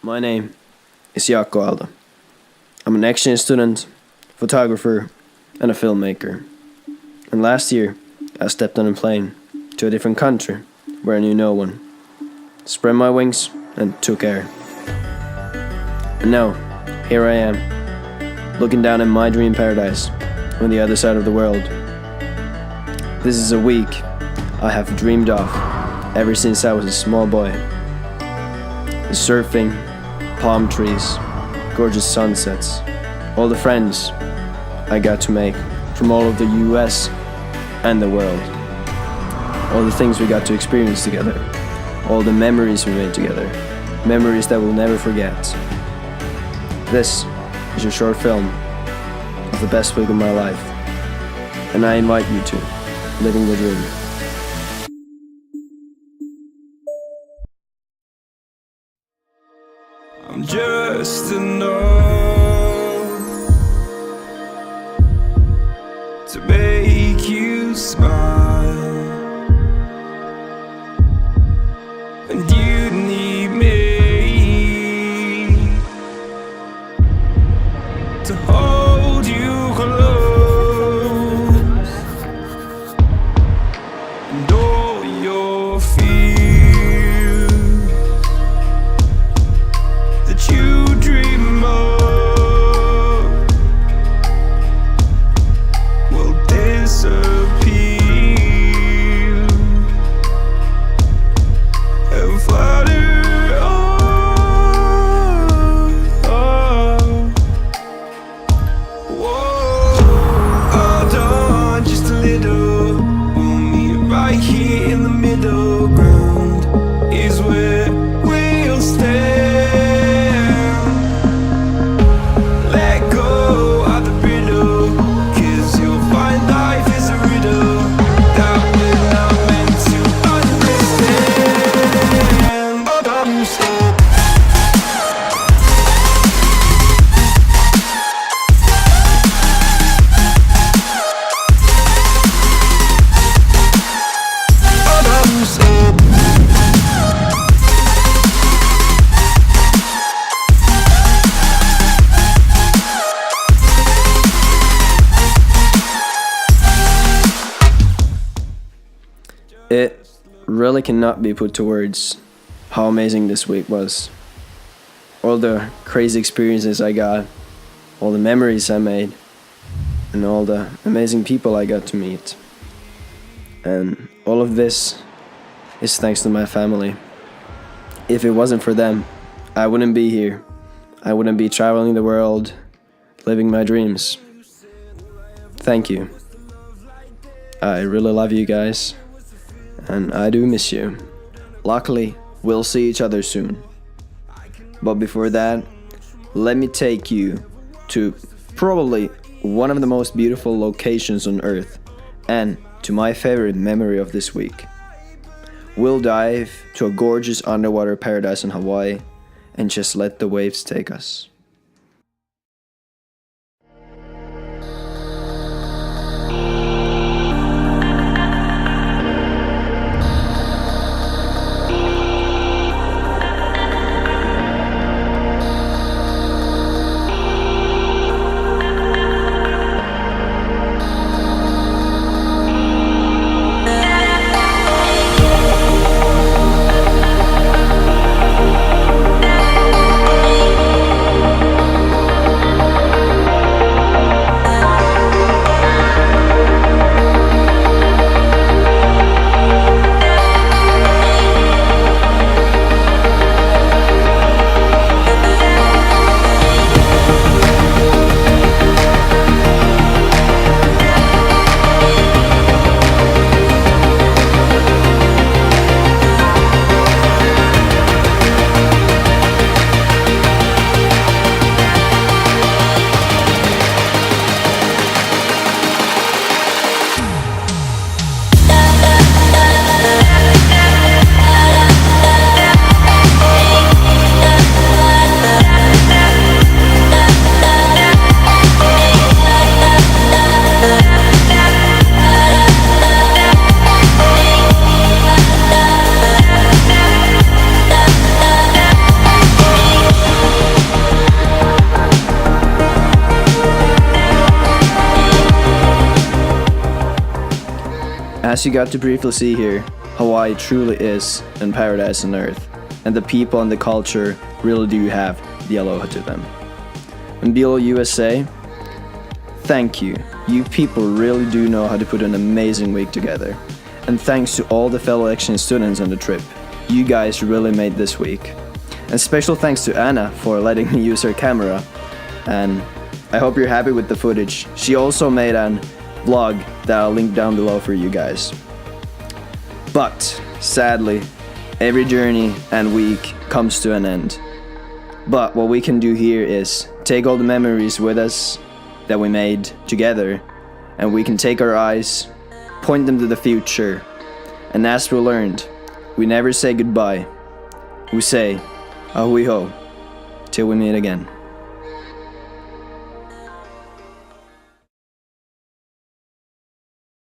My name is Jaakko Aalto. I'm an exchange student, photographer, and a filmmaker. And last year, I stepped on a plane to a different country where I knew no one. Spread my wings and took air. And now, here I am, looking down at my dream paradise on the other side of the world. This is a week I have dreamed of ever since I was a small boy. The surfing, palm trees, gorgeous sunsets, all the friends I got to make from all over the US and the world. All the things we got to experience together, all the memories we made together, memories that we'll never forget. This is a short film of the best week of my life, and I invite you to Living the Dream. I'm just enough to make you smile, and you need me to hold you close, and all your fears that you dream of will disappear and flutter on. Whoa, hold on just a little. We'll meet right here in the middle ground is where we'll stand. It really cannot be put to words how amazing this week was. All the crazy experiences I got, all the memories I made, and all the amazing people I got to meet. And all of this is thanks to my family. If it wasn't for them, I wouldn't be here. I wouldn't be traveling the world, living my dreams. Thank you. I really love you guys. And I do miss you. Luckily, we'll see each other soon. But before that, let me take you to probably one of the most beautiful locations on Earth, and to my favorite memory of this week. We'll dive to a gorgeous underwater paradise in Hawaii and just let the waves take us. As you got to briefly see here, Hawaii truly is a paradise on earth, and the people and the culture really do have the aloha to them. And Belo USA, thank you. You people really do know how to put an amazing week together. And thanks to all the fellow exchange students on the trip. You guys really made this week. And special thanks to Anna for letting me use her camera. And I hope you're happy with the footage. She also made an vlog that I'll link down below for you guys. But sadly, every journey and week comes to an end. But what we can do here is take all the memories with us that we made together, and we can take our eyes, point them to the future, and as we learned, we never say goodbye. We say, ahui ho, till we meet again.